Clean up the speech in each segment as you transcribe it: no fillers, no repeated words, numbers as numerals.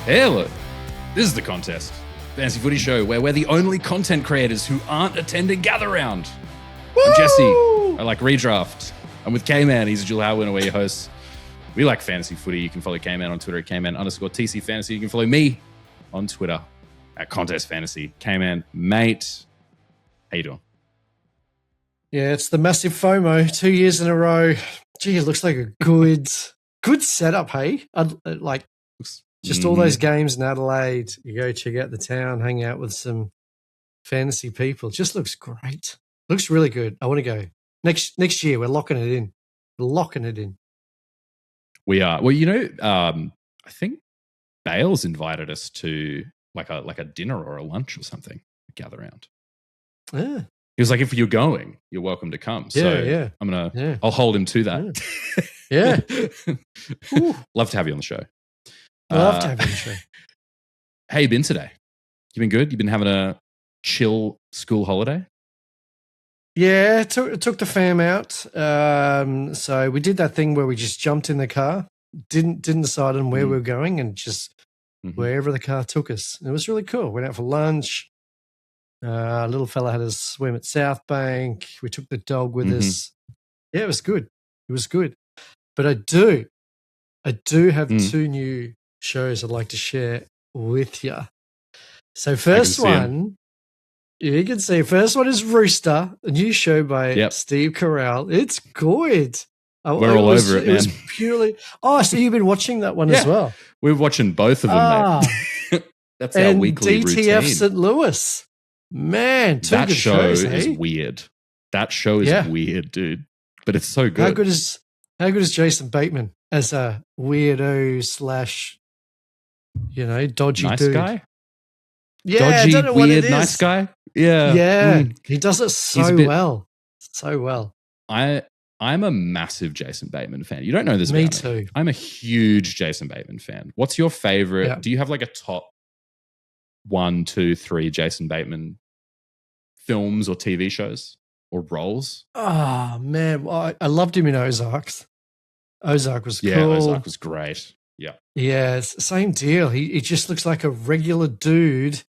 Hello, this is the contest. Fantasy Footy Show, where we're the only content creators who aren't attending Gather Round. I'm Jesse. I like redraft. I'm with K-Man. He's a dual Howard winner. We're your hosts. We like fantasy footy. You can follow K-Man on Twitter at K-Man_TC Fantasy. You can follow me on Twitter at Contest Fantasy. K-Man, mate, how you doing? Yeah, it's the massive FOMO. 2 years in a row. Gee, it looks like a good setup, hey? Just all those games in Adelaide. You go check out the town, hang out with some fantasy people. Just looks great. Looks really good. I want to go. Next year, we're locking it in. We're locking it in. We are. Well, I think Bales invited us to like a dinner or a lunch or something. Gather round. Yeah. He was like, if you're going, you're welcome to come. So I'll hold him to that. Yeah. Love to have you on the show. Love to have you on the show. How you been today? You been good? You been having a chill school holiday? Yeah, took the fam out. So we did that thing where we just jumped in the car, didn't decide on where we were going, and just wherever the car took us. And it was really cool. Went out for lunch. Little fella had a swim at South Bank. We took the dog with us. Yeah, it was good. It was good. But I do have two new shows I'd like to share with you. So first one, you can see, first one is Rooster, a new show by Steve Carell. It's good. We're all over it, man. It was purely... Oh, so you've been watching that one as well? We're watching both of them, mate. That's our weekly DTF routine. St. Louis. Man, that show shows, is weird. That show is weird, dude. But it's so good. How good is Jason Bateman as a weirdo / dodgy nice dude? Guy? Yeah, dodgy, I don't know what weird, it is. nice guy? Yeah. Yeah. He does it so well. So well. I'm a massive Jason Bateman fan. You don't know this about me. Me too. I'm a huge Jason Bateman fan. What's your favorite? Yeah. Do you have like a top 1, 2, 3 Jason Bateman films or TV shows or roles? Oh, man. Well, I loved him in Ozarks. Ozark was cool. Yeah, Ozark was great. Yeah. Yeah, it's the same deal. He just looks like a regular dude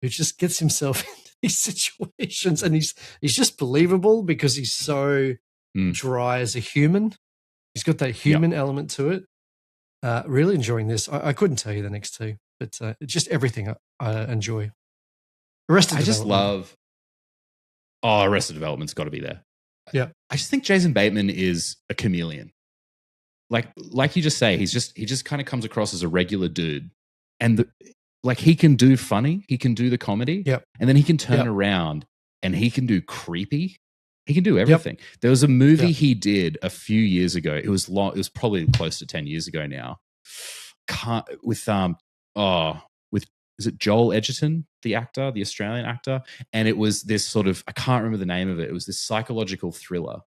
who just gets himself into these situations, and he's just believable because he's so dry as a human. He's got that human element to it. Really enjoying this. I couldn't tell you the next two, but just everything I enjoy. Arrested Development's got to be there. Yeah. I just think Jason Bateman is a chameleon. Like you just say, he just kind of comes across as a regular dude, and he can do funny, he can do the comedy, and then he can turn around and he can do creepy. He can do everything. There was a movie he did a few years ago. It was long. It was probably close to 10 years ago now. Is it Joel Edgerton, the actor, the Australian actor? And it was this sort of, I can't remember the name of it. It was this psychological thriller.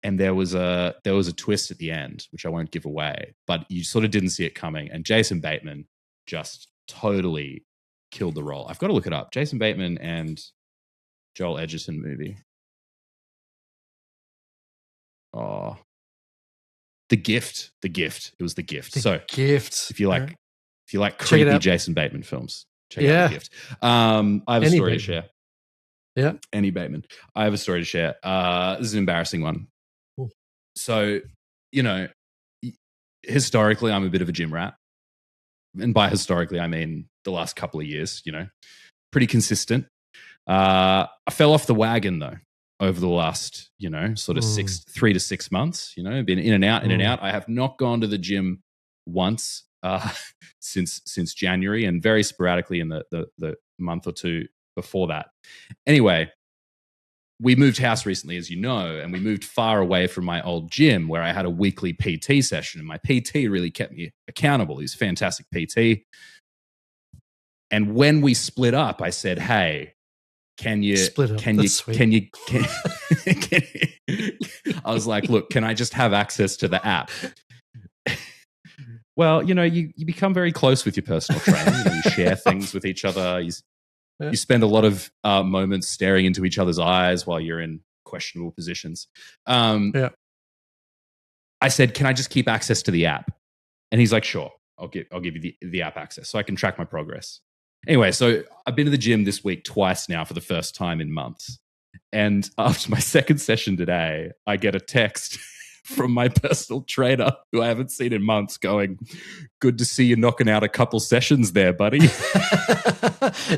And there was a twist at the end, which I won't give away, but you sort of didn't see it coming. And Jason Bateman just totally killed the role. I've got to look it up. Jason Bateman and Joel Edgerton movie. Oh, The Gift. It was The Gift. The Gift. If you like creepy Jason Bateman films, check out The Gift. I have a story to share. Yeah. Any Bateman. I have a story to share. This is an embarrassing one. Cool. So, historically, I'm a bit of a gym rat. And by historically, I mean the last couple of years, pretty consistent. I fell off the wagon, though, over the last, sort of 3 to 6 months. Been in and out. I have not gone to the gym once since January, and very sporadically in the month or two before that. Anyway, we moved house recently, as you know, and we moved far away from my old gym where I had a weekly PT session, and my PT really kept me accountable. He's a fantastic PT. And when we split up, I said, "Hey, can you split up? I was like, "Look, can I just have access to the app?" Well, you become very close with your personal trainer. You share things with each other. You spend a lot of moments staring into each other's eyes while you're in questionable positions. I said, "Can I just keep access to the app?" And he's like, "Sure." I'll give you the app access so I can track my progress. Anyway, so I've been to the gym this week twice now for the first time in months. And after my second session today, I get a text from my personal trainer who I haven't seen in months going, "Good to see you knocking out a couple sessions there, buddy."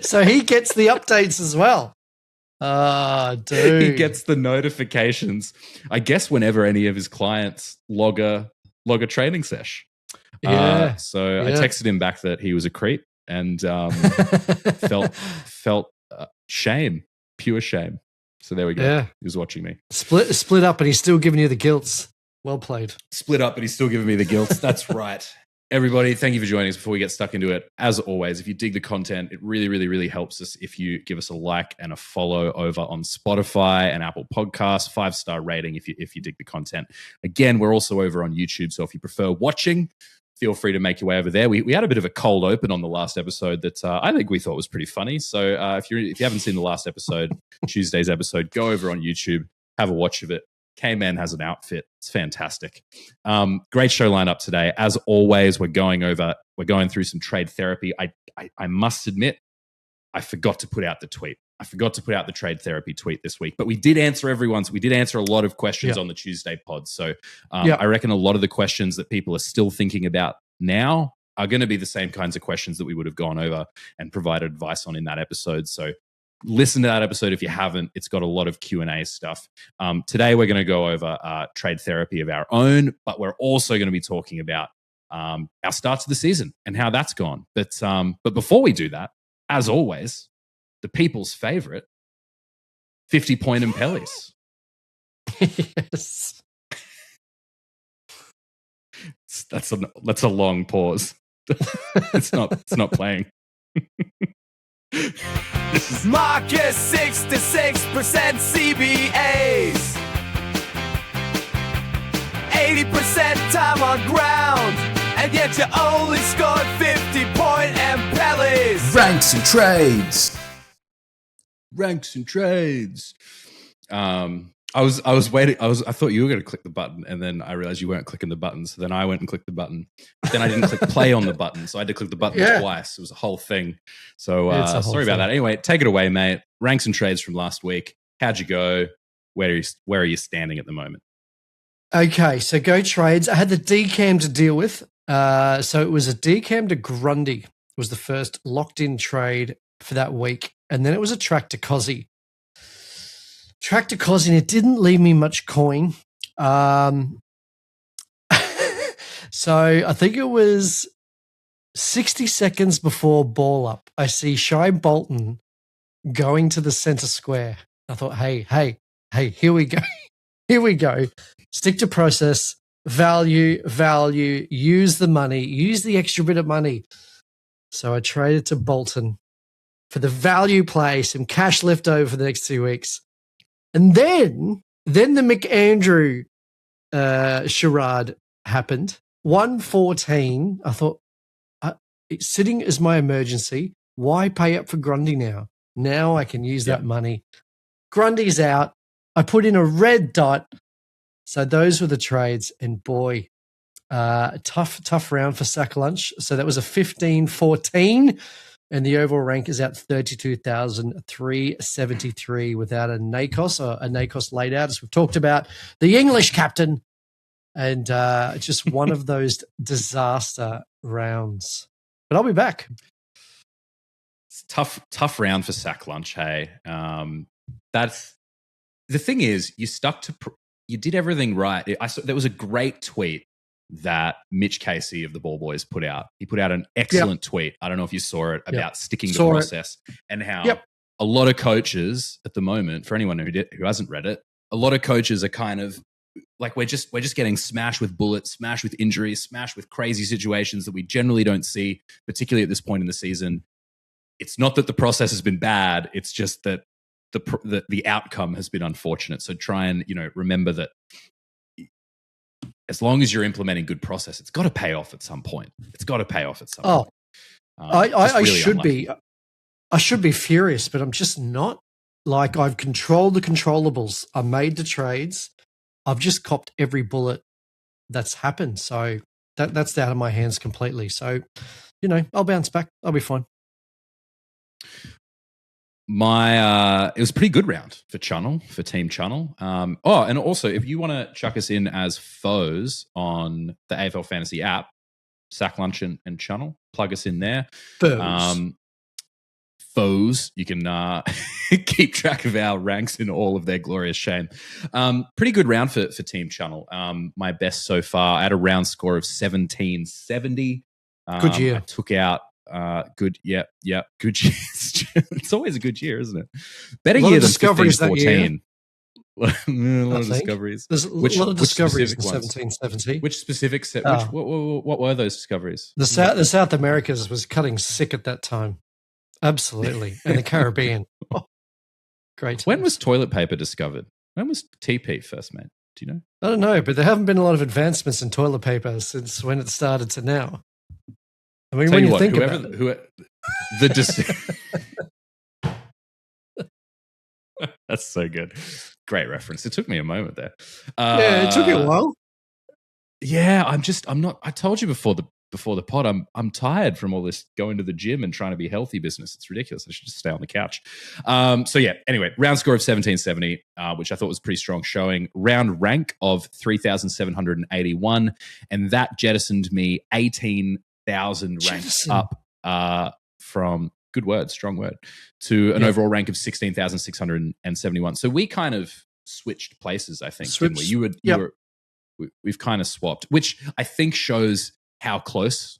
So he gets the updates as well. Dude. He gets the notifications, I guess, whenever any of his clients log a training sesh. Yeah. So I texted him back that he was a creep and felt shame, pure shame. So there we go. Yeah. He was watching me. Split up, and he's still giving you the guilts. Well played. Split up, but he's still giving me the guilt. That's right. Everybody, thank you for joining us. Before we get stuck into it, as always, if you dig the content, it really, really, really helps us if you give us a like and a follow over on Spotify and Apple Podcasts, 5-star rating if you dig the content. Again, we're also over on YouTube, so if you prefer watching, feel free to make your way over there. We had a bit of a cold open on the last episode that I think we thought was pretty funny. So if you haven't seen the last episode, Tuesday's episode, go over on YouTube, have a watch of it. K-Man has an outfit. It's fantastic. Great show lineup today. As always, we're going through some trade therapy. I must admit, I forgot to put out the tweet. I forgot to put out the trade therapy tweet this week, but we did answer everyone's. We did answer a lot of questions on the Tuesday pod. So I reckon a lot of the questions that people are still thinking about now are going to be the same kinds of questions that we would have gone over and provided advice on in that episode. So listen to that episode if you haven't. It's got a lot of Q&A stuff. Today, we're going to go over trade therapy of our own, but we're also going to be talking about our start to the season and how that's gone. But before we do that, as always, the people's favorite, 50-point Impellis. Yes. That's a long pause. It's not playing. Marcus 66% CBAs, 80% time on ground, and yet you only scored 50-point Impellis. Ranks and trades. I was waiting. I thought you were going to click the button, and then I realized you weren't clicking the button. So then I went and clicked the button. Then I didn't click play on the button, so I had to click the button twice. It was a whole thing. So sorry about that. Anyway, take it away, mate. Ranks and trades from last week. How'd you go? Where are you standing at the moment? Okay, so go trades. I had the decam to deal with. So it was a decam to Grundy. It was the first locked-in trade for that week, and then it was a track to Cozzy. Tractor Cosing, it didn't leave me much coin. So I think it was 60 seconds before ball up. I see Shy Bolton going to the center square. I thought, hey, here we go. Here we go. Stick to process, value, use the money, use the extra bit of money. So I traded to Bolton for the value play, some cash left over for the next 2 weeks. And then the McAndrew charade happened. 114. I thought, it's sitting as my emergency. Why pay up for Grundy now? Now I can use that money. Grundy's out. I put in a red dot. So those were the trades. And boy, tough round for Sack Lunch. So that was a 15-14. And the overall rank is at 32,373 without a NACOS or a NACOS laid out, as we've talked about. The English captain. And just one of those disaster rounds. But I'll be back. It's tough round for Sack Lunch, hey. That's the thing is, you did everything right. There was a great tweet that Mitch Casey of the Ball Boys put out. He put out an excellent tweet. I don't know if you saw it about sticking to process and how a lot of coaches at the moment, for anyone who hasn't read it, a lot of coaches are kind of like, we're just getting smashed with bullets, smashed with injuries, smashed with crazy situations that we generally don't see, particularly at this point in the season. It's not that the process has been bad. It's just that the outcome has been unfortunate. So try and, remember that as long as you're implementing good process, it's got to pay off at some point. Point. I should be. I should be furious, but I'm just not. Like, I've controlled the controllables. I made the trades. I've just copped every bullet that's happened. So that's out of my hands completely. So, I'll bounce back. I'll be fine. It was a pretty good round for Team Channel. And also if you want to chuck us in as foes on the AFL Fantasy app, Sack Lunch and Channel, plug us in there. Foes, you can keep track of our ranks in all of their glorious shame. Pretty good round for Team Channel. My best so far. I had a round score of 1770. Good year. I took out good year. It's always a good year, isn't it? Better year than 15-14. A lot of discoveries. There's a lot of discoveries in 1770. Which specific set? What were those discoveries? The South Americas was cutting sick at that time. Absolutely. And the Caribbean. Great. When was toilet paper discovered? When was TP first made? Do you know? I don't know, but there haven't been a lot of advancements in toilet paper since when it started to now. I mean, when you think about it. That's so good. Great reference. It took me a moment there. Yeah, it took you a while. Yeah, I told you before the pod, I'm tired from all this going to the gym and trying to be healthy business. It's ridiculous. I should just stay on the couch. Anyway, round score of 1770, which I thought was pretty strong showing. Round rank of 3,781, and that jettisoned me 18,000 ranks up from strong word, to an overall rank of 16,671. So we kind of switched places, I think. We've kind of swapped, which I think shows how close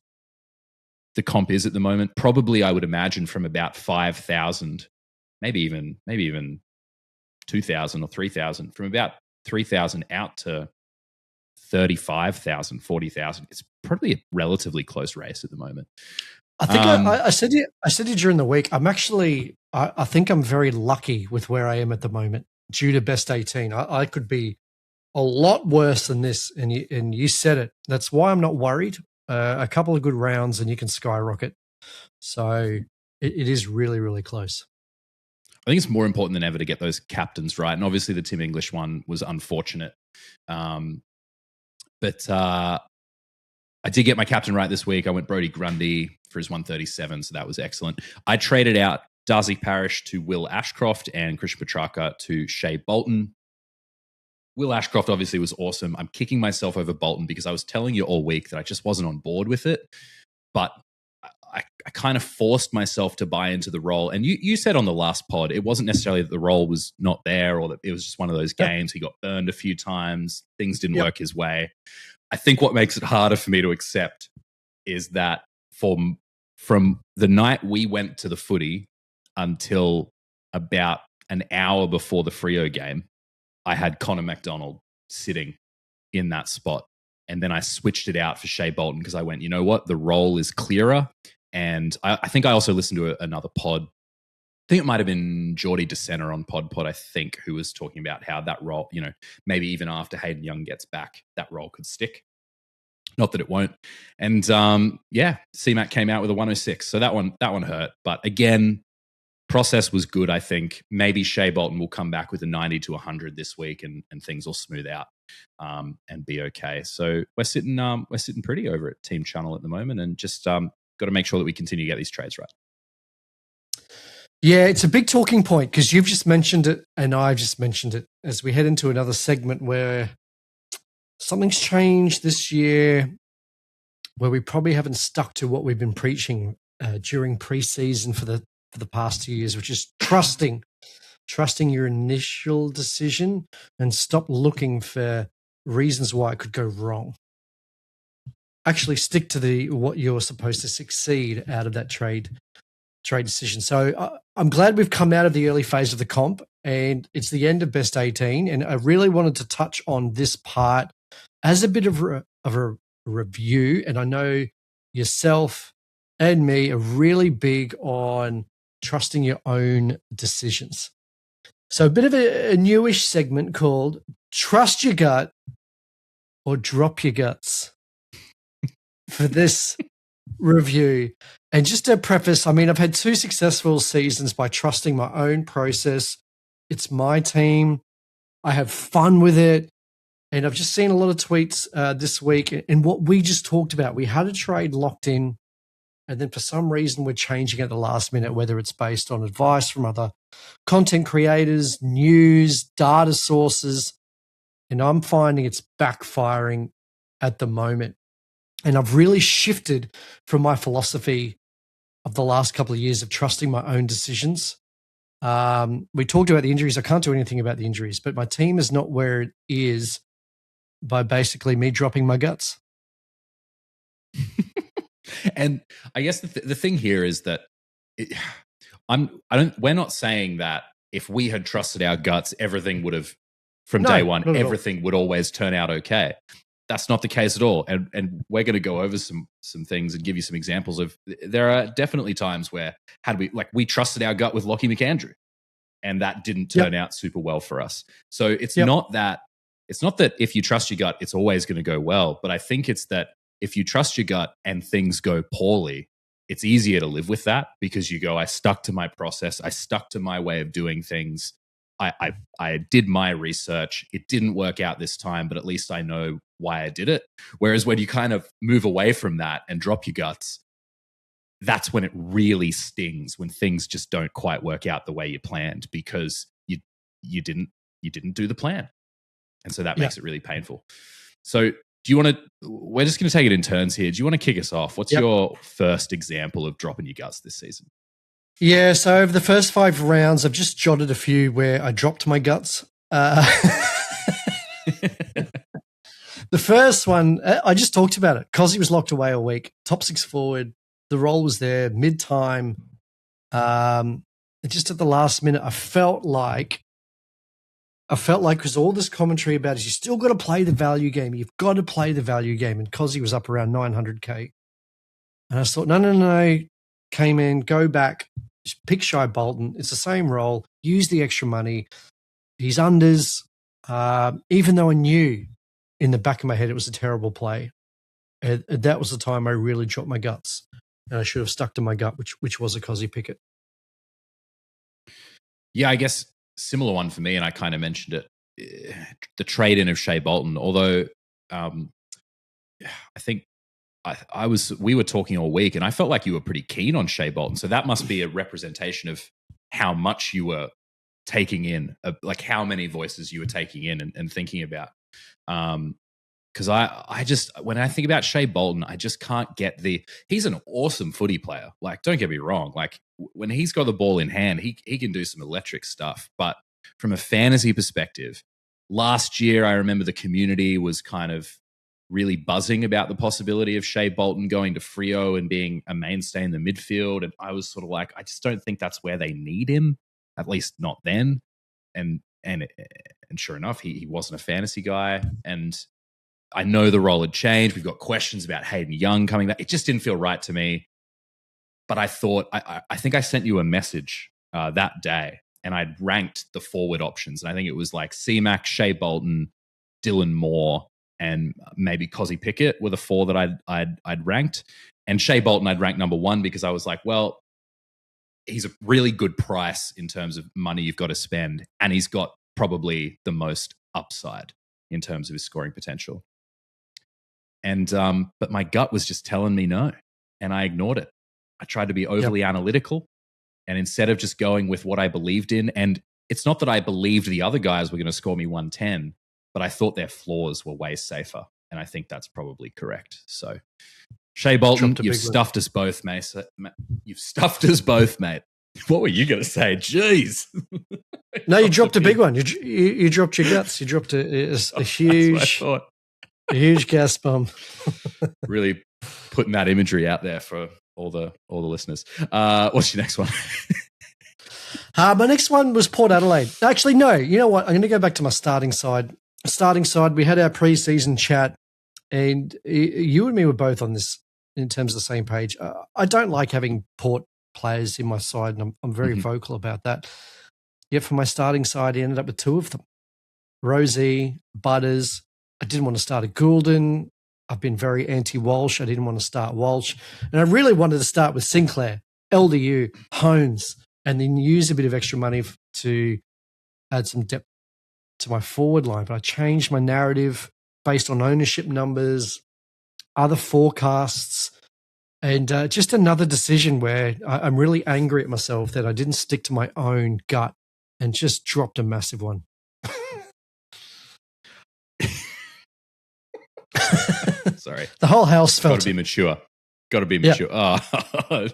the comp is at the moment. Probably, I would imagine, from about 5,000, maybe even 2,000 or 3,000, from about 3,000 out to 35,000, 40,000. It's probably a relatively close race at the moment. I think I said to you during the week, I think I'm very lucky with where I am at the moment due to best 18. I could be a lot worse than this, and you said it. That's why I'm not worried. A couple of good rounds and you can skyrocket. So it is really, really close. I think it's more important than ever to get those captains right. And obviously the Tim English one was unfortunate. But I did get my captain right this week. I went Brodie Grundy for his 137, so that was excellent. I traded out Darcy Parish to Will Ashcroft and Christian Petrarca to Shea Bolton. Will Ashcroft obviously was awesome. I'm kicking myself over Bolton because I was telling you all week that I just wasn't on board with it. But I kind of forced myself to buy into the role. And you said on the last pod, it wasn't necessarily that the role was not there or that it was just one of those games. He got burned a few times. Things didn't work his way. I think what makes it harder for me to accept is that from the night we went to the footy until about an hour before the Freo game, I had Connor McDonald sitting in that spot. And then I switched it out for Shea Bolton because I went, you know what? The role is clearer. And I think I also listened to another pod. I think it might have been Geordie DeSena on Pod, I think, who was talking about how that role, maybe even after Hayden Young gets back, that role could stick. Not that it won't. And CMAC came out with a 106. So that one hurt. But again, process was good, I think. Maybe Shea Bolton will come back with a 90 to 100 this week and things will smooth out and be okay. So we're sitting pretty over at Team Channel at the moment and just got to make sure that we continue to get these trades right. Yeah, it's a big talking point because you've just mentioned it and I've just mentioned it as we head into another segment where something's changed this year where we probably haven't stuck to what we've been preaching during preseason for the past 2 years, which is trusting your initial decision and stop looking for reasons why it could go wrong. Actually stick to what you're supposed to succeed out of that trade decision. So I'm glad we've come out of the early phase of the comp and it's the end of best 18. And I really wanted to touch on this part as a bit of a review. And I know yourself and me are really big on trusting your own decisions. So a bit of a newish segment called Trust Your Gut or Drop Your Guts for this review. And just to preface, I mean, I've had 2 successful seasons by trusting my own process. It's my team. I have fun with it. And I've just seen a lot of tweets this week, and what we just talked about. We had a trade locked in, and then for some reason we're changing at the last minute, whether it's based on advice from other content creators, news, data sources, and I'm finding it's backfiring at the moment. And I've really shifted from my philosophy of the last couple of years of trusting my own decisions. We talked about the injuries. I can't do anything about the injuries, but my team is not where it is by basically me dropping my guts. And I guess the thing here is that we're not saying that if we had trusted our guts, everything would have, from day one, everything would always turn out okay. That's not the case at all. And we're going to go over some things and give you some examples of, there are definitely times where we trusted our gut with Lockie McAndrew, and that didn't turn out super well for us. So it's not that if you trust your gut, it's always going to go well. But I think it's that if you trust your gut and things go poorly, it's easier to live with that, because you go, I stuck to my process. I stuck to my way of doing things. I did my research. It didn't work out this time, but at least I know why I did it. Whereas when you kind of move away from that and drop your guts, that's when it really stings, when things just don't quite work out the way you planned, because you didn't do the plan. And so that makes it really painful. So we're just going to take it in turns here. Do you want to kick us off? What's your first example of dropping your guts this season? Yeah, so over the first 5 rounds, I've just jotted a few where I dropped my guts. The first one, I just talked about it. Cozzy was locked away all week. Top 6 forward. The role was there mid-time. Just at the last minute, I felt like because all this commentary about is you still got to play the value game. You've got to play the value game. And Cozzy was up around 900K. And I thought, no. Came in, go back, pick Shai Bolton. It's the same role. Use the extra money. He's unders. Even though I knew in the back of my head it was a terrible play, that was the time I really dropped my guts. And I should have stuck to my gut, which was a Cozzy Pickett. Yeah, I guess similar one for me, and I kind of mentioned it, the trade-in of Shai Bolton, although I think we were talking all week, and I felt like you were pretty keen on Shai Bolton. So that must be a representation of how much you were taking in, like how many voices you were taking in and thinking about. Because I just, when I think about Shai Bolton, I just can't get he's an awesome footy player. Like, don't get me wrong. Like, when he's got the ball in hand, he can do some electric stuff. But from a fantasy perspective, last year, I remember the community was kind of really buzzing about the possibility of Shai Bolton going to Freo and being a mainstay in the midfield. And I was sort of like, I just don't think that's where they need him, at least not then. And sure enough, he wasn't a fantasy guy. And I know the role had changed. We've got questions about Hayden Young coming back. It just didn't feel right to me. But I thought, I think I sent you a message that day, and I'd ranked the forward options. And I think it was like C-Mac, Shai Bolton, Dylan Moore, and maybe Cozzy Pickett were the 4 that I'd ranked. And Shai Bolton I'd ranked number 1 because I was like, well, he's a really good price in terms of money you've got to spend, and he's got probably the most upside in terms of his scoring potential. And but my gut was just telling me no, and I ignored it. I tried to be overly analytical, and instead of just going with what I believed in, and it's not that I believed the other guys were going to score me 110, but I thought their flaws were way safer, and I think that's probably correct. So, Shai Bolton, you've stuffed us both, mate. You've stuffed us both, mate. What were you going to say? Jeez. No, you dropped a big one. You dropped your guts. You dropped a huge gas bomb. Really putting that imagery out there for all the listeners. What's your next one? My next one was Port Adelaide. Actually, no. You know what? I'm going to go back to my starting side. We had our preseason chat, and you and me were both on this in terms of the same page. I don't like having Port players in my side, and I'm very vocal about that. Yet for my starting side, I ended up with 2 of them. Rosie, Butters. I didn't want to start a Goulden. I've been very anti-Walsh. I didn't want to start Walsh. And I really wanted to start with Sinclair, LDU, Hones, and then use a bit of extra money to add some depth to my forward line, but I changed my narrative based on ownership numbers, other forecasts, and just another decision where I'm really angry at myself that I didn't stick to my own gut and just dropped a massive one. Sorry. The whole house felt it. Got to be mature. Got to be mature. Yep. Oh,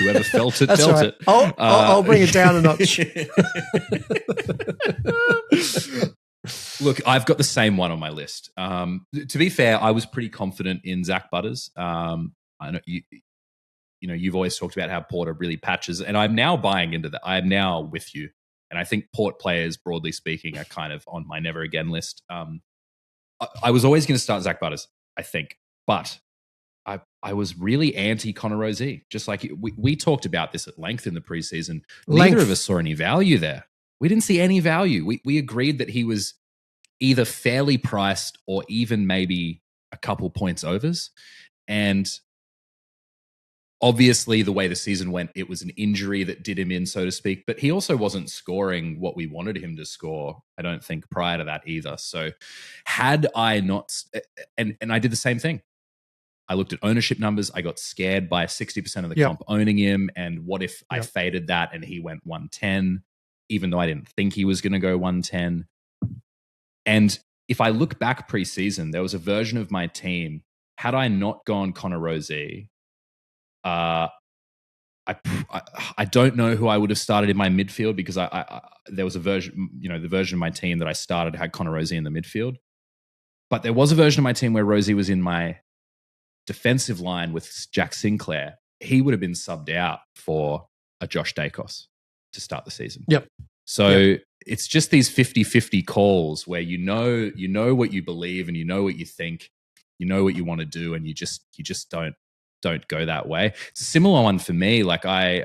whoever felt it, That's felt right. it. I'll bring it down a notch. Look, I've got the same one on my list. To be fair, I was pretty confident in Zach Butters. I know you've always talked about how Porter really patches, and I'm now buying into that. I am now with you, and I think Port players, broadly speaking, are kind of on my never again list. I was always going to start Zach Butters, I think, but I was really anti Connor Rozee. Just like we talked about this at length in the preseason. Neither of us saw any value there. We didn't see any value. We agreed that he was either fairly priced or even maybe a couple points overs. And obviously, the way the season went, it was an injury that did him in, so to speak. But he also wasn't scoring what we wanted him to score, I don't think, prior to that either. So had I not... And I did the same thing. I looked at ownership numbers. I got scared by 60% of the comp owning him. And what if I faded that and he went 110, even though I didn't think he was going to go 110? And if I look back preseason, there was a version of my team. Had I not gone Connor Rozee, I don't know who I would have started in my midfield, because there was a version, the version of my team that I started had Connor Rozee in the midfield. But there was a version of my team where Rozee was in my defensive line with Jack Sinclair. He would have been subbed out for a Josh Dacos to start the season. Yep. So it's just these 50-50 calls where you know what you believe and you know what you think, you know what you want to do, and you just don't go that way. It's a similar one for me. Like I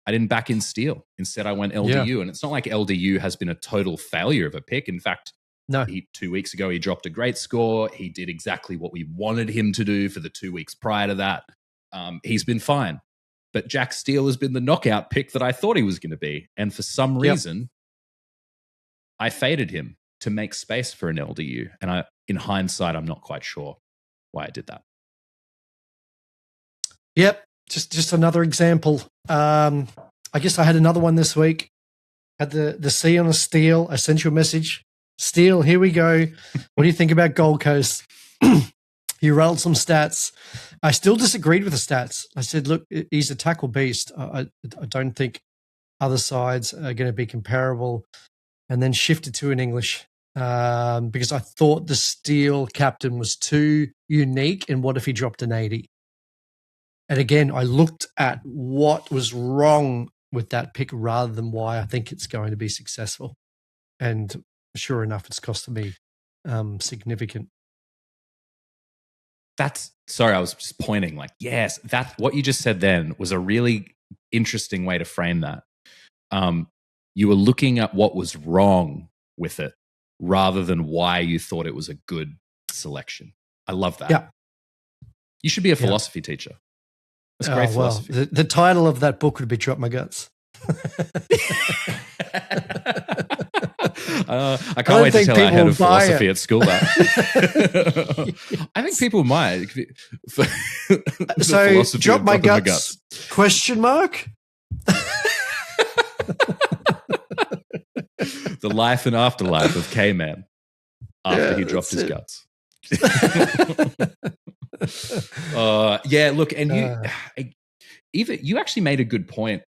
didn't back in Steele. Instead, I went LDU, and it's not like LDU has been a total failure of a pick. In fact, no. 2 weeks ago, he dropped a great score. He did exactly what we wanted him to do for the 2 weeks prior to that. He's been fine. But Jack Steele has been the knockout pick that I thought he was going to be. And for some reason, I faded him to make space for an LDU. And in hindsight, I'm not quite sure why I did that. Yep. Just another example. I guess I had another one this week. Had the C on a Steele. I sent you a message. Steele, here we go. What do you think about Gold Coast? He rolled some stats. I still disagreed with the stats. I said, look, he's a tackle beast. I don't think other sides are going to be comparable. And then shifted to an English because I thought the Steele captain was too unique. And what if he dropped an 80? And again, I looked at what was wrong with that pick rather than why I think it's going to be successful. And sure enough, it's costed me significant. Sorry, I was just pointing like, yes, that what you just said then was a really interesting way to frame that. You were looking at what was wrong with it rather than why you thought it was a good selection. I love that. Yeah. You should be a philosophy teacher. That's great philosophy. Well, the title of that book would be Drop My Guts. I can't wait to tell our head of philosophy at school that. I think people might. So, Drop My Guts, question mark? The life and afterlife of K-Man after he dropped his guts. Look, and you actually made a good point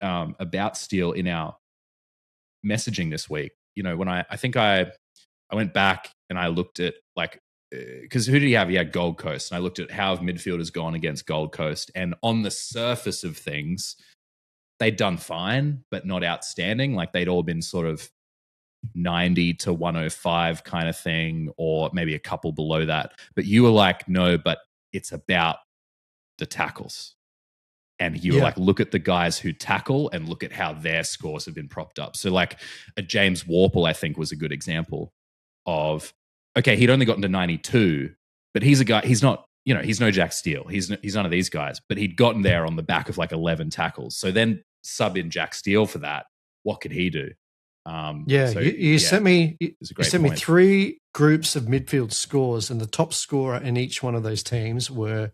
about Steele in our messaging this week. When I think I went back and I looked at because who did he have? He had Gold Coast, and I looked at how midfielders gone against Gold Coast, and on the surface of things, they'd done fine, but not outstanding. Like they'd all been sort of 90 to 105 kind of thing, or maybe a couple below that. But you were like, no, but it's about the tackles. And you were like, look at the guys who tackle and look at how their scores have been propped up. So like a James Warple, I think, was a good example of, okay, he'd only gotten to 92, but he's a guy, he's not, he's no Jack Steele. He's none of these guys, but he'd gotten there on the back of like 11 tackles. So then sub in Jack Steele for that. What could he do? You sent me point. 3 groups of midfield scores, and the top scorer in each one of those teams were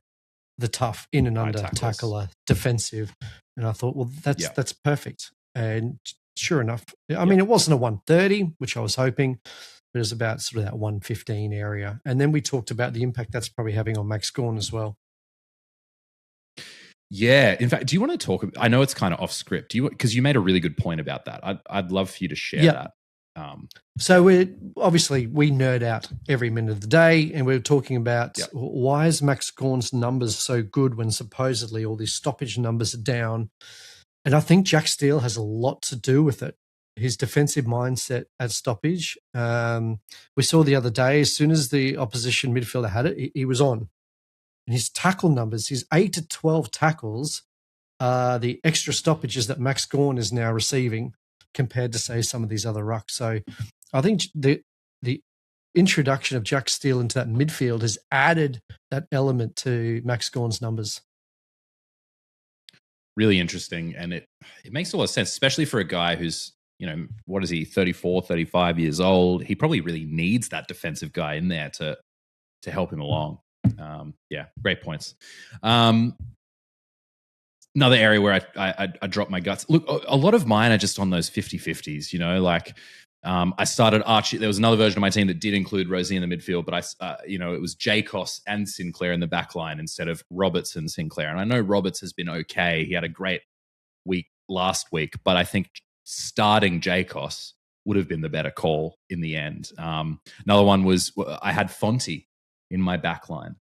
the tough in and under tackler, defensive. And I thought, well, that's perfect. And sure enough, I mean, it wasn't a 130, which I was hoping, but it was about sort of that 115 area. And then we talked about the impact that's probably having on Max Gawn as well. Yeah. In fact, do you want to talk? I know it's kind of off script. Because you made a really good point about that. I'd love for you to share that. So we nerd out every minute of the day, and we're talking about why is Max Gawn's numbers so good when supposedly all these stoppage numbers are down. And I think Jack Steele has a lot to do with it. His defensive mindset at stoppage. We saw the other day, as soon as the opposition midfielder had it, he was on. And his tackle numbers, his 8 to 12 tackles, the extra stoppages that Max Gawn is now receiving compared to, say, some of these other rucks. So I think the introduction of Jack Steele into that midfield has added that element to Max Gawn's numbers. Really interesting. And it makes a lot of sense, especially for a guy who's, what is he, 34, 35 years old. He probably really needs that defensive guy in there to help him along. Great points. Another area where I drop my guts. Look, a lot of mine are just on those 50-50s, I started Archie. There was another version of my team that did include Rosie in the midfield, but it was Jacos and Sinclair in the back line instead of Roberts and Sinclair. And I know Roberts has been okay. He had a great week last week, but I think starting Jacos would have been the better call in the end. Another one was I had Fonte in my back line,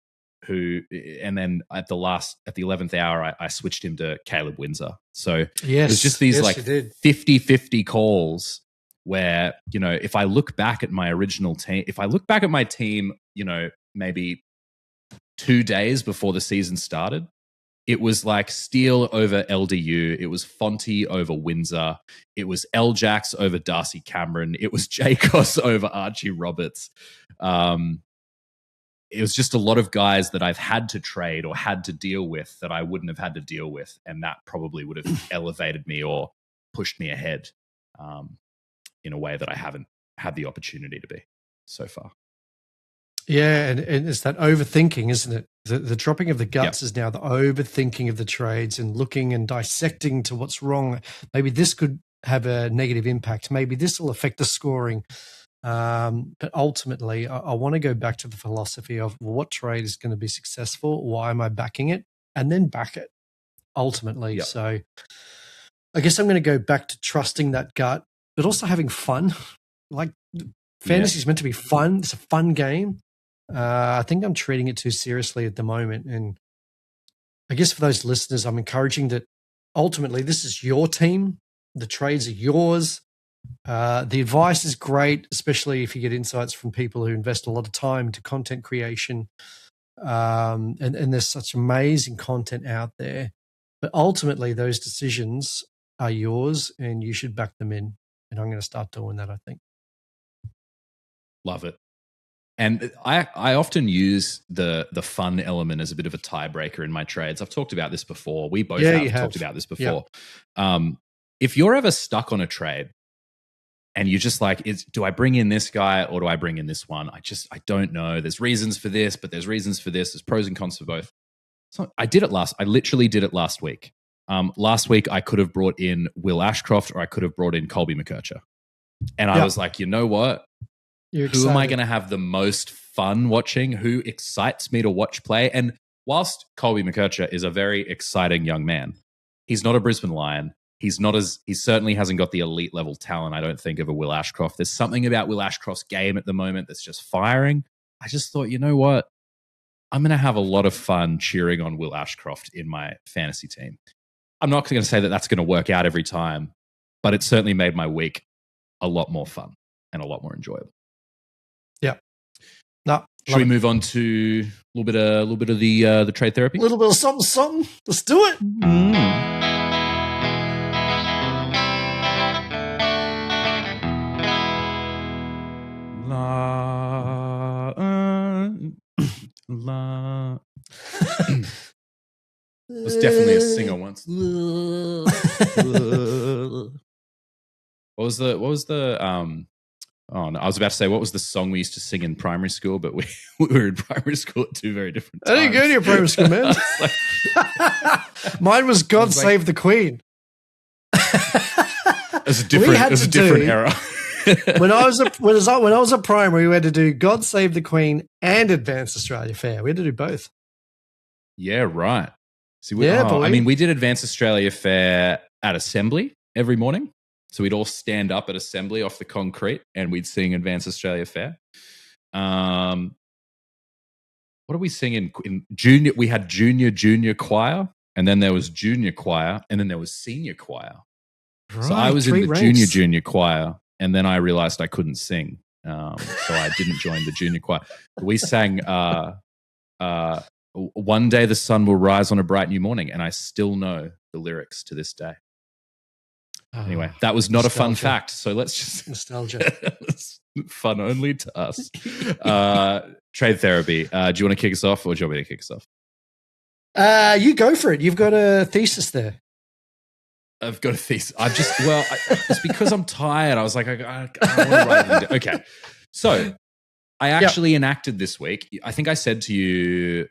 and then at the 11th hour, I switched him to Caleb Windsor. So it was just these 50-50 calls where, if I look back at my original team, if I look back at my team, maybe 2 days before the season started, it was like Steele over LDU. It was Fonte over Windsor. It was L-Jax over Darcy Cameron. It was Jacos over Archie Roberts. It was just a lot of guys that I've had to trade or had to deal with that I wouldn't have had to deal with. And that probably would have elevated me or pushed me ahead in a way that I haven't had the opportunity to be so far. Yeah, and it's that overthinking, isn't it? The dropping of the guts is now the overthinking of the trades and looking and dissecting to what's wrong. Maybe this could have a negative impact. Maybe this will affect the scoring. But ultimately, I want to go back to the philosophy of what trade is going to be successful, why am I backing it, and then back it ultimately. Yep. So I guess I'm going to go back to trusting that gut, but also having fun. Like fantasy is meant to be fun. It's a fun game. I think I'm treating it too seriously at the moment. And I guess for those listeners, I'm encouraging that ultimately this is your team. The trades are yours. The advice is great, especially if you get insights from people who invest a lot of time into content creation. And there's such amazing content out there. But ultimately, those decisions are yours and you should back them in. And I'm going to start doing that, I think. Love it. And I often use the fun element as a bit of a tiebreaker in my trades. I've talked about this before. We both have talked about this before. Yeah. If you're ever stuck on a trade and you're just like, do I bring in this guy or do I bring in this one? I don't know. There's reasons for this, but there's reasons for this. There's pros and cons for both. So I literally did it last week. Last week, I could have brought in Will Ashcroft or I could have brought in Colby McKercher. And I was like, you know what? Who am I going to have the most fun watching? Who excites me to watch play? And whilst Colby McKercher is a very exciting young man, he's not a Brisbane Lion. He certainly hasn't got the elite level talent, I don't think, of a Will Ashcroft. There's something about Will Ashcroft's game at the moment that's just firing. I just thought, you know what? I'm going to have a lot of fun cheering on Will Ashcroft in my fantasy team. I'm not going to say that that's going to work out every time, but it certainly made my week a lot more fun and a lot more enjoyable. Yeah. No. Should we move on to a little bit of the trade therapy? A little bit of something. Let's do it. Was definitely a singer once. What was the oh no, I was about to say what was the song we used to sing in primary school, but we were in primary school at two very different times. I didn't go to your primary school, man. Mine was God Save the Queen. It's a different era. when I was at primary, we had to do God Save the Queen and Advanced Australia Fair. We had to do both. Yeah, right. See, I mean, we did Advanced Australia Fair at assembly every morning. So we'd all stand up at assembly off the concrete and we'd sing Advanced Australia Fair. What are we singing in junior? We had junior choir, and then there was junior choir, and then there was senior choir. Right, so I was in the junior choir, and then I realized I couldn't sing, so I didn't join the junior choir. We sang "One Day the Sun Will Rise on a Bright New Morning," and I still know the lyrics to this day. Anyway, that was not nostalgia. A fun fact. So let's just nostalgia. Fun only to us. Trade therapy. Do you want to kick us off, or do you want me to kick us off? You go for it. You've got a thesis there. I've got a thesis. It's because I'm tired. I was like, I don't want to write it down. Okay. So I actually enacted this week. I think I said to you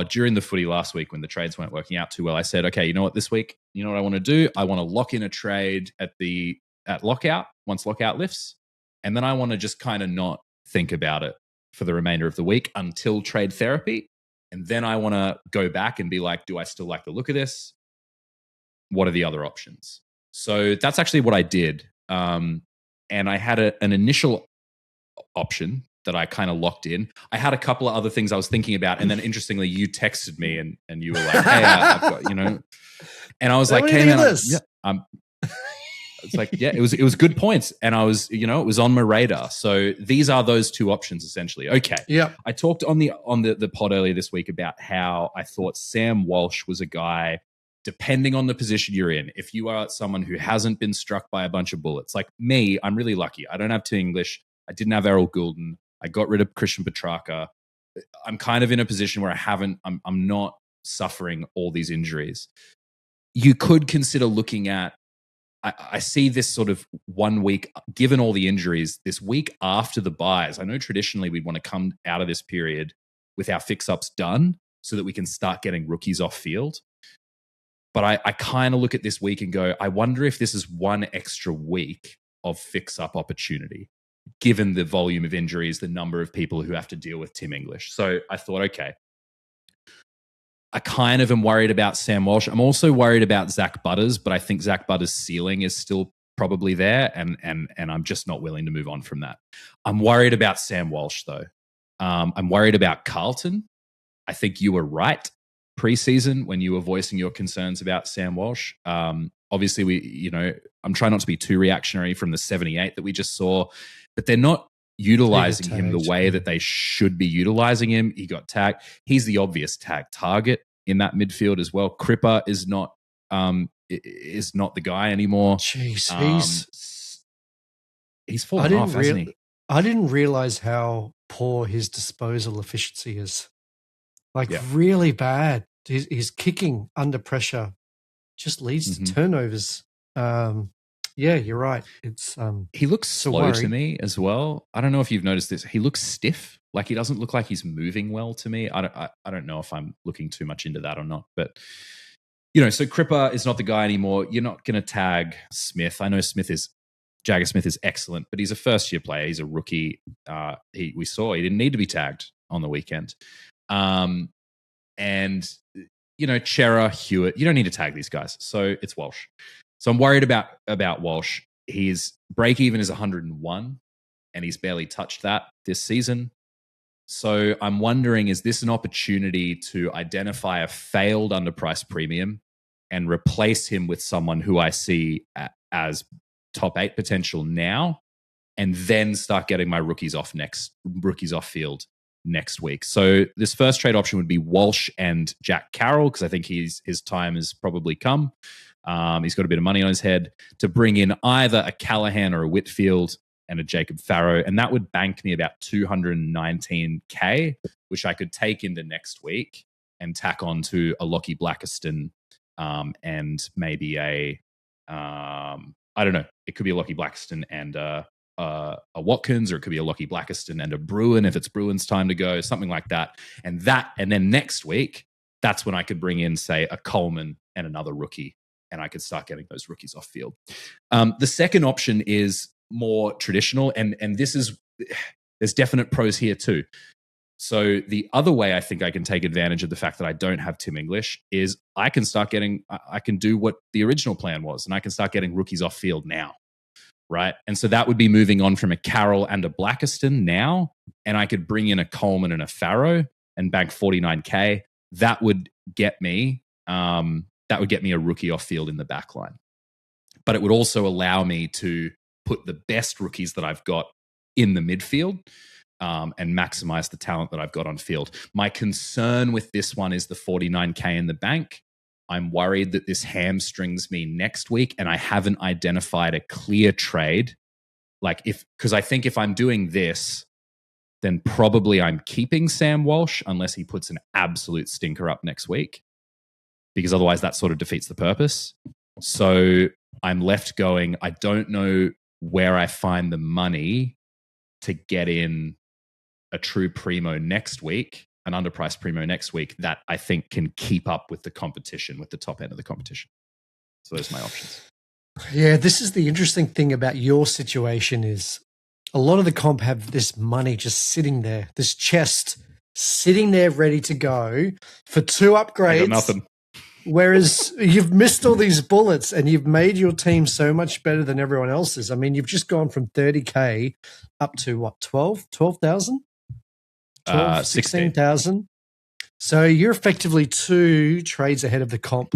during the footy last week when the trades weren't working out too well, I said, okay, you know what, this week, you know what I want to do? I want to lock in a trade at lockout, once lockout lifts. And then I want to just kind of not think about it for the remainder of the week until trade therapy. And then I want to go back and be like, do I still like the look of this? What are the other options? So that's actually what I did. And I had an initial option that I kind of locked in. I had a couple of other things I was thinking about. And then interestingly, you texted me and you were like, hey, I've got, and I was like, hey, man, it's like, yeah, it was good points. And I was, it was on my radar. So these are those two options essentially. Okay. Yeah. I talked on the pod earlier this week about how I thought Sam Walsh was a guy, depending on the position you're in. If you are someone who hasn't been struck by a bunch of bullets, like me, I'm really lucky. I don't have Tim English. I didn't have Errol Goulden. I got rid of Christian Petrarca. I'm kind of in a position where I'm not suffering all these injuries. You could consider looking at, I see this sort of 1 week, given all the injuries, this week after the buys. I know traditionally we'd want to come out of this period with our fix-ups done so that we can start getting rookies off field. But I kind of look at this week and go, I wonder if this is one extra week of fix-up opportunity, given the volume of injuries, the number of people who have to deal with Tim English. So I thought, okay, I kind of am worried about Sam Walsh. I'm also worried about Zach Butters, but I think Zach Butters' ceiling is still probably there, and I'm just not willing to move on from that. I'm worried about Sam Walsh, though. I'm worried about Carlton. I think you were right preseason when you were voicing your concerns about Sam Walsh. Obviously, I'm trying not to be too reactionary from the 78 that we just saw, but they're not utilizing him the way that they should be utilizing him. He got tagged. He's the obvious tag target in that midfield as well. Cripper is not the guy anymore. Jeez, he's fallen off, hasn't he? I didn't realize how poor his disposal efficiency is. Really bad. His kicking under pressure just leads to turnovers. Yeah, you're right. It's he looks slow to me as well. I don't know if you've noticed this. He looks stiff. Like he doesn't look like he's moving well to me. I don't know if I'm looking too much into that or not. But so Cripper is not the guy anymore. You're not going to tag Smith. I know Jagger Smith is excellent, but he's a first year player. He's a rookie. We saw he didn't need to be tagged on the weekend. And Chera, Hewitt, you don't need to tag these guys. So it's Walsh. So I'm worried about Walsh. His break even is 101, and he's barely touched that this season. So I'm wondering, is this an opportunity to identify a failed underpriced premium and replace him with someone who I see as top 8 potential now, and then start getting my rookies off field next week? So this first trade option would be Walsh and Jack Carroll, because I think his time has probably come. He's got a bit of money on his head to bring in either a Callahan or a Whitfield and a Jacob Farrow, and that would bank me about 219K, which I could take into next week and tack on to a Lockie Blackiston and maybe a I don't know. It could be a Lockie Blackiston and a Watkins, or it could be a Lockie Blackiston and a Bruin if it's Bruin's time to go, something like that. And then next week, that's when I could bring in, say, a Coleman and another rookie, and I could start getting those rookies off field. The second option is more traditional, and there's definite pros here too. So the other way I think I can take advantage of the fact that I don't have Tim English is I can do what the original plan was, and I can start getting rookies off field now, right? And so that would be moving on from a Carroll and a Blackiston now, and I could bring in a Coleman and a Farrow and bank 49K. That would get me a rookie off field in the back line. But it would also allow me to put the best rookies that I've got in the midfield, and maximize the talent that I've got on field. My concern with this one is the 49K in the bank. I'm worried that this hamstrings me next week, and I haven't identified a clear trade. Because I think if I'm doing this, then probably I'm keeping Sam Walsh unless he puts an absolute stinker up next week, because otherwise that sort of defeats the purpose. So I'm left going, I don't know where I find the money to get in a true primo next week, an underpriced primo next week that I think can keep up with the competition, with the top end of the competition. So those are my options. Yeah, this is the interesting thing about your situation is a lot of the comp have this money just sitting there, this chest sitting there ready to go for 2 upgrades. I got nothing. Whereas you've missed all these bullets and you've made your team so much better than everyone else's. I mean, you've just gone from 30K up to what, 12,000? 16,000. So you're effectively 2 trades ahead of the comp.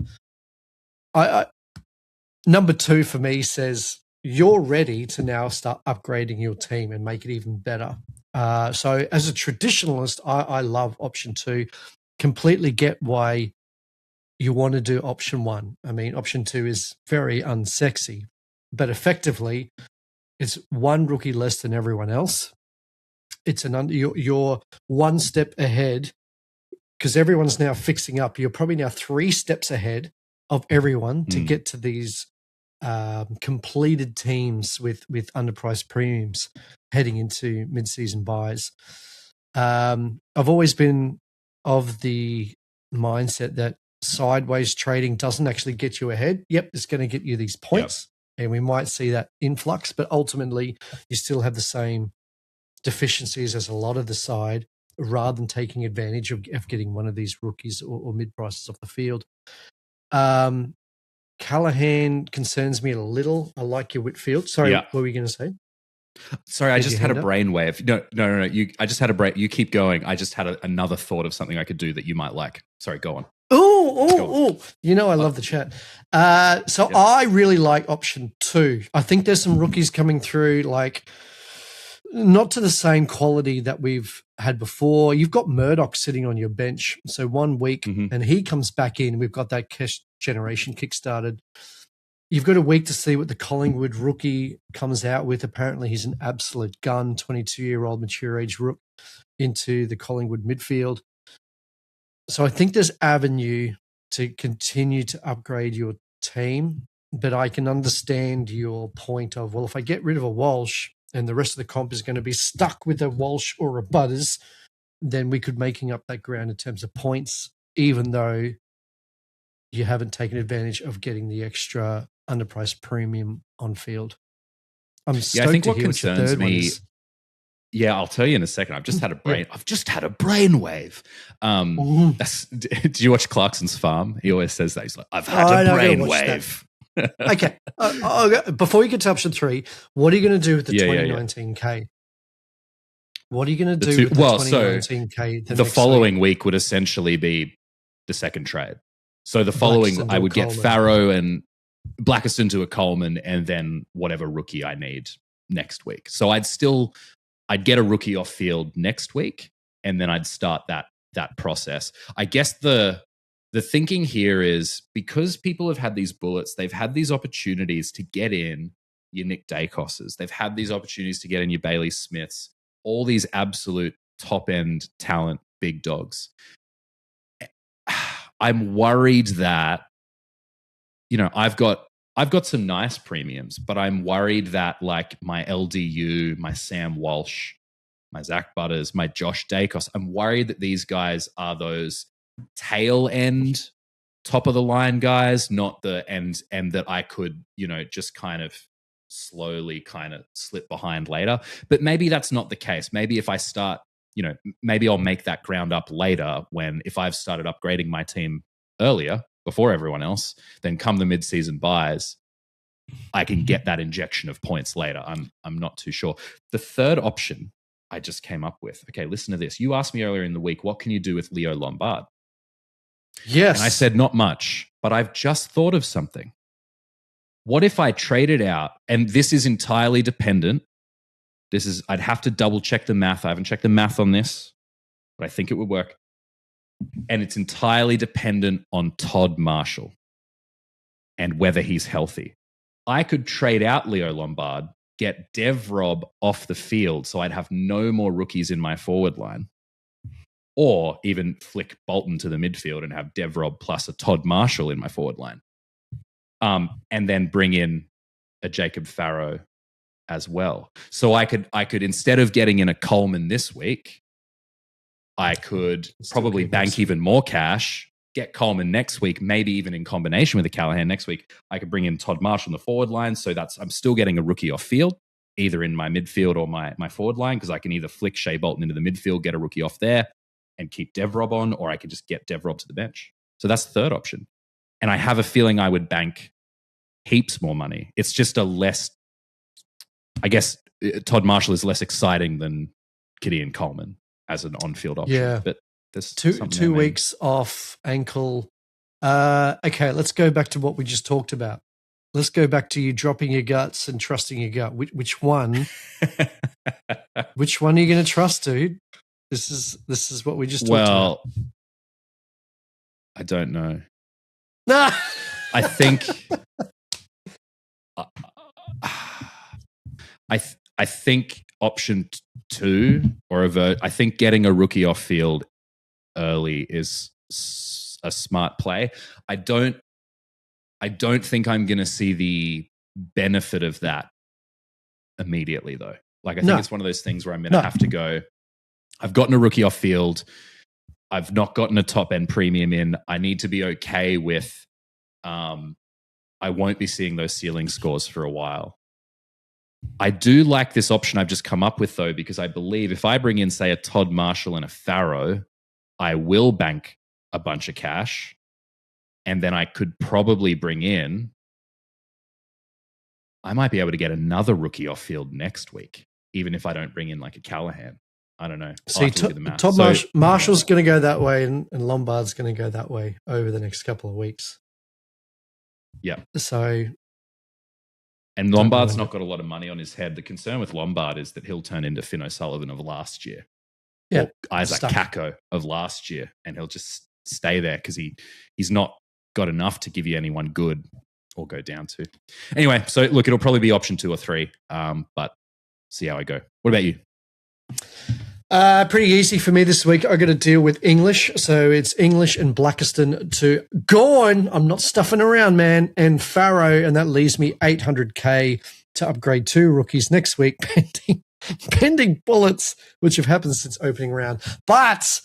Number 2 for me says you're ready to now start upgrading your team and make it even better. So as a traditionalist, I love option 2. Completely get why you want to do option 1. I mean, option 2 is very unsexy, but effectively it's 1 rookie less than everyone else. It's you're 1 step ahead because everyone's now fixing up. You're probably now 3 steps ahead of everyone to get to these completed teams with underpriced premiums heading into mid-season buys. I've always been of the mindset that sideways trading doesn't actually get you ahead. Yep, it's going to get you these points, and we might see that influx, but ultimately you still have the same deficiencies as a lot of the side, rather than taking advantage of getting one of these rookies or mid-prices off the field. Callahan concerns me a little. I like your Whitfield. Sorry, what were you going to say? Sorry, I just had a brainwave. No. I just had a brain. You keep going. I just had another thought of something I could do that you might like. Sorry, go on. Oh! You know I love the chat. I really like option 2. I think there's some rookies coming through, like not to the same quality that we've had before. You've got Murdoch sitting on your bench. So 1 week and he comes back in. We've got that cash generation kick-started. You've got a week to see what the Collingwood rookie comes out with. Apparently he's an absolute gun, 22-year-old mature age rook into the Collingwood midfield. So I think there's avenue to continue to upgrade your team, but I can understand your point of, well, if I get rid of a Walsh and the rest of the comp is going to be stuck with a Walsh or a Butters, then we could making up that ground in terms of points, even though you haven't taken advantage of getting the extra underpriced premium on field. I'm stoked I think to what hear what your concerns third one me. is. Yeah, I'll tell you in a second. I've just had a brainwave. Do you watch Clarkson's Farm? He always says that. He's like, I've had a brainwave. Okay. Before you get to option 3, what are you going to do with the 2019K? What are you going to do with the 2019K? The following week would essentially be the second trade. So the following, I would get Farrow and Blackiston to a Coleman, and then whatever rookie I need next week. So I'd get a rookie off field next week, and then I'd start that process. I guess the thinking here is because people have had these bullets, they've had these opportunities to get in your Nick Dacos's. They've had these opportunities to get in your Bailey Smiths, all these absolute top-end talent, big dogs. I'm worried that, I've got I've got some nice premiums, but I'm worried that like my LDU, my Sam Walsh, my Zach Butters, my Josh Dacos, I'm worried that these guys are those tail end, top of the line guys, not the end that I could, just kind of slowly kind of slip behind later. But maybe that's not the case. Maybe if I start, maybe I'll make that ground up later if I've started upgrading my team earlier before everyone else, then come the mid-season buys, I can get that injection of points later. I'm not too sure. The third option I just came up with. Okay, listen to this. You asked me earlier in the week, what can you do with Leo Lombard? Yes. And I said, not much, but I've just thought of something. What if I traded out, and this is entirely dependent. I'd have to double check the math. I haven't checked the math on this, but I think it would work. And it's entirely dependent on Todd Marshall and whether he's healthy. I could trade out Leo Lombard, get Dev Rob off the field so I'd have no more rookies in my forward line, or even flick Bolton to the midfield and have Dev Rob plus a Todd Marshall in my forward line. And then bring in a Jacob Farrow as well. So I could instead of getting in a Coleman this week, I could probably bank even more cash, get Coleman next week, maybe even in combination with a Callahan next week. I could bring in Todd Marshall in the forward line. So I'm still getting a rookie off field, either in my midfield or my forward line, because I can either flick Shea Bolton into the midfield, get a rookie off there, and keep Dev Rob on, or I could just get Dev Rob to the bench. So that's the third option. And I have a feeling I would bank heaps more money. It's just I guess Todd Marshall is less exciting than Gideon Coleman as an on-field option. Yeah. But there's two weeks off ankle. Okay, let's go back to what we just talked about. Let's go back to you dropping your guts and trusting your gut. Which one? Which one are you going to trust, dude? This is what we just talked about. Well, I don't know. Nah. I think I think option 2 or I think getting a rookie off field early is a smart play. I don't think I'm going to see the benefit of that immediately though. Like I think it's one of those things where I'm going to have to go, I've gotten a rookie off field. I've not gotten a top end premium in. I need to be okay with I won't be seeing those ceiling scores for a while. I do like this option I've just come up with, though, because I believe if I bring in, say, a Todd Marshall and a Farrow, I will bank a bunch of cash, and then I could probably bring in, I might be able to get another rookie off field next week, even if I don't bring in like a Callahan. I don't know. See, Todd Marshall's going to go that way, and Lombard's going to go that way over the next couple of weeks. Yeah. So, and Lombard's not got a lot of money on his head. The concern with Lombard is that he'll turn into Finn O'Sullivan of last year. Yeah. Or Isaac Kako of last year. And he'll just stay there because he's not got enough to give you anyone good or go down to. Anyway, so look, it'll probably be option 2 or 3, but see how I go. What about you? Pretty easy for me this week. I got to deal with English. So it's English and Blackiston to Gorn. I'm not stuffing around, man. And Farrow, and that leaves me 800K to upgrade 2 rookies next week, pending bullets, which have happened since opening round. But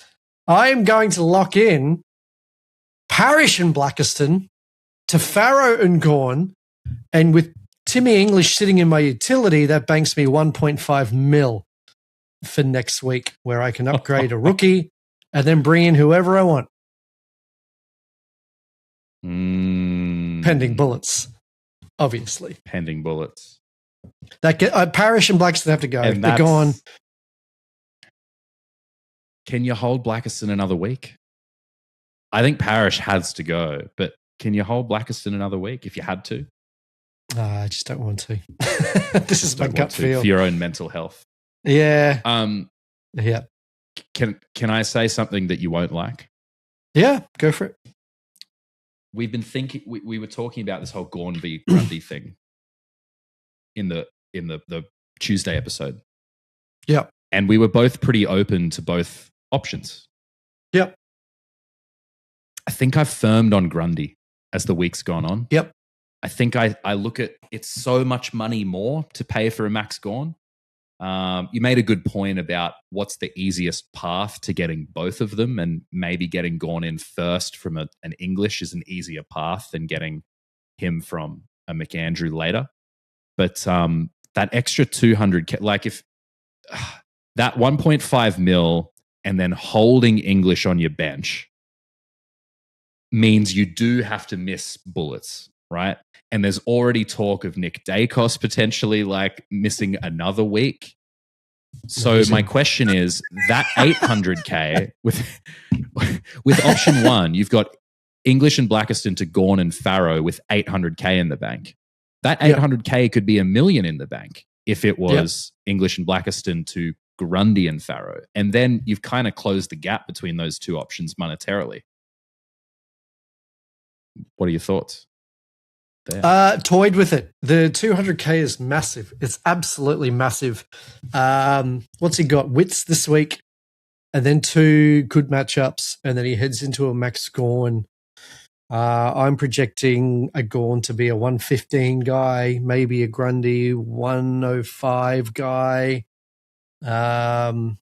I am going to lock in Parish and Blackiston to Farrow and Gorn. And with Timmy English sitting in my utility, that banks me 1.5 mil for next week, where I can upgrade a rookie and then bring in whoever I want. Pending bullets, obviously. Pending bullets. Parish and Blackiston have to go. And they're gone. Can you hold Blackiston another week? I think Parish has to go, but can you hold Blackiston another week if you had to? I just don't want to. This is my gut feel. For your own mental health. Yeah. Yeah. Can I say something that you won't like? Yeah, go for it. We've been thinking. We were talking about this whole Gorn v Grundy thing in the Tuesday episode. Yeah, and we were both pretty open to both options. Yep. I think I've firmed on Grundy as the week's gone on. Yep. I think I look at it's so much money more to pay for a Max Gawn. You made a good point about what's the easiest path to getting both of them, and maybe getting Gawn in first from an English is an easier path than getting him from a McAndrew later. But that extra 200K, like if that 1.5 mil and then holding English on your bench means you do have to miss bullets, right? And there's already talk of Nick Dacos potentially like missing another week. So my question is that 800K with option one, you've got English and Blackiston to Gawn and Farrow with 800K in the bank. That 800K could be $1 million in the bank if it was English and Blackiston to Grundy and Farrow. And then you've kind of closed the gap between those two options monetarily. What are your thoughts there? Toyed with it. The 200K is massive. It's absolutely massive. What's he got? Wits this week, and then 2 good matchups, and then he heads into a Max Gawn. I'm projecting a Gawn to be a 115 guy, maybe a Grundy 105 guy. I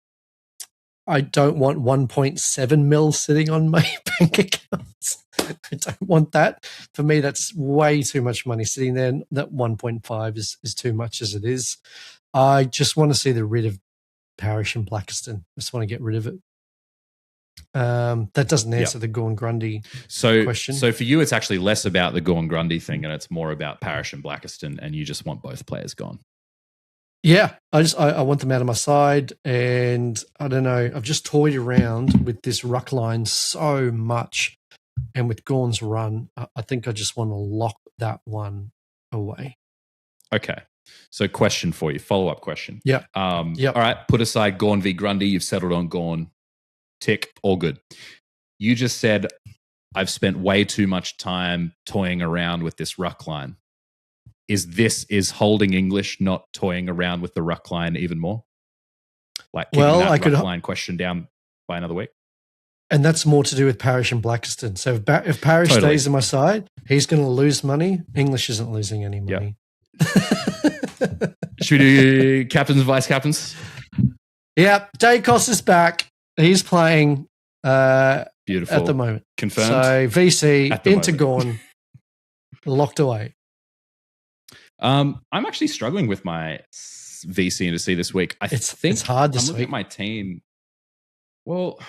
don't want 1.7 mil sitting on my bank accounts. I don't want that. For me, that's way too much money sitting there. That 1.5 is too much as it is. I just want to see the rid of Parrish and Blackiston. I just want to get rid of it. That doesn't answer the Gawn Grundy question. So for you, it's actually less about the Gawn Grundy thing, and it's more about Parrish and Blackiston, and you just want both players gone. Yeah, I want them out of my side, and I don't know. I've just toyed around with this ruck line so much, and with Gawn's run, I think I just want to lock that one away. Okay. So question for you, follow-up question. Yeah. All right, put aside Gawn v. Grundy. You've settled on Gawn. Tick, all good. You just said, I've spent way too much time toying around with this ruck line. Is holding English not toying around with the ruck line even more? Like kicking that ruck line question down by another week? And that's more to do with Parrish and Blackiston. So if Parrish stays on my side, he's going to lose money. English isn't losing any money. Yep. Should we do captains and vice captains? Yeah, Dacos is back. He's playing beautiful at the moment. Confirmed. So VC into Gawn, locked away. I'm actually struggling with my VC into C this week. It's hard this week. I'm looking at my team. Well,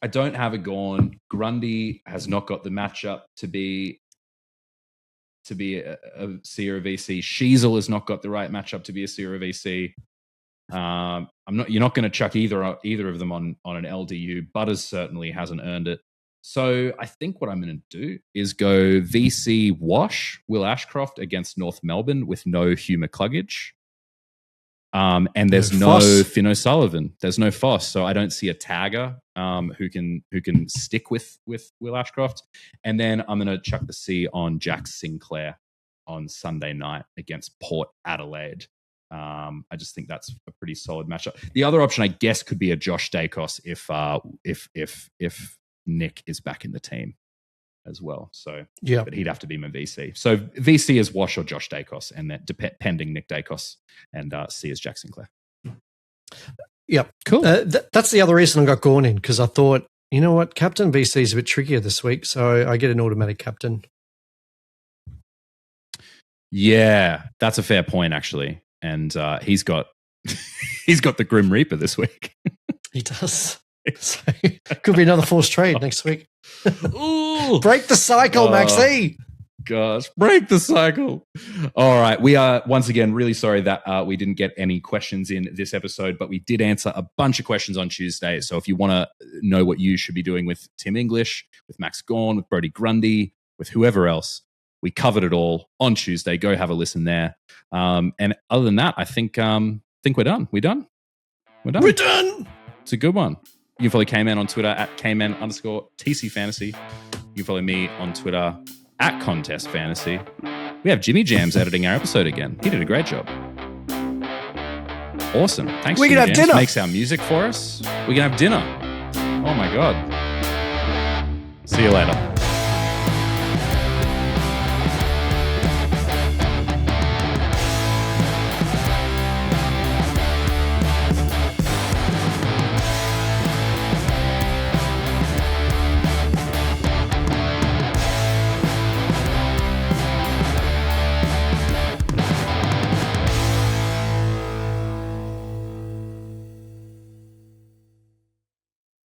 I don't have a Gawn. Grundy has not got the matchup to be a C or a VC. Sheasel has not got the right matchup to be a C or a VC. You're not going to chuck either of them on an LDU. Butters certainly hasn't earned it. So I think what I'm going to do is go VC wash Will Ashcroft against North Melbourne with no Hugh McCluggage. And there's no Finn O'Sullivan. There's no Foss. So I don't see a tagger who can stick with Will Ashcroft. And then I'm going to chuck the C on Jack Sinclair on Sunday night against Port Adelaide. I just think that's a pretty solid matchup. The other option, I guess, could be a Josh Dacos if Nick is back in the team as well. So but he'd have to be my VC. So VC is Wash or Josh Dacos, and then pending Nick Dacos, and C is Jack Sinclair. Yep, cool. That's the other reason I got Gawn in, because I thought, you know what, captain VC is a bit trickier this week, so I get an automatic captain. Yeah, that's a fair point actually, and he's got the Grim Reaper this week. He does. So, could be another forced trade next week. Ooh. Break the cycle, Maxie. Gosh, break the cycle. All right. We are once again really sorry that we didn't get any questions in this episode, but we did answer a bunch of questions on Tuesday. So if you want to know what you should be doing with Tim English, with Max Gawn, with Brodie Grundy, with whoever else, we covered it all on Tuesday. Go have a listen there. And other than that, I think we're done. We're done. It's a good one. You can follow K-Man on Twitter at K-Man_TC Fantasy. You can follow me on Twitter at Contest Fantasy. We have Jimmy Jams editing our episode again. He did a great job. Awesome. Thanks, we can have dinner. Makes our music for us. We can have dinner. Oh my God. See you later.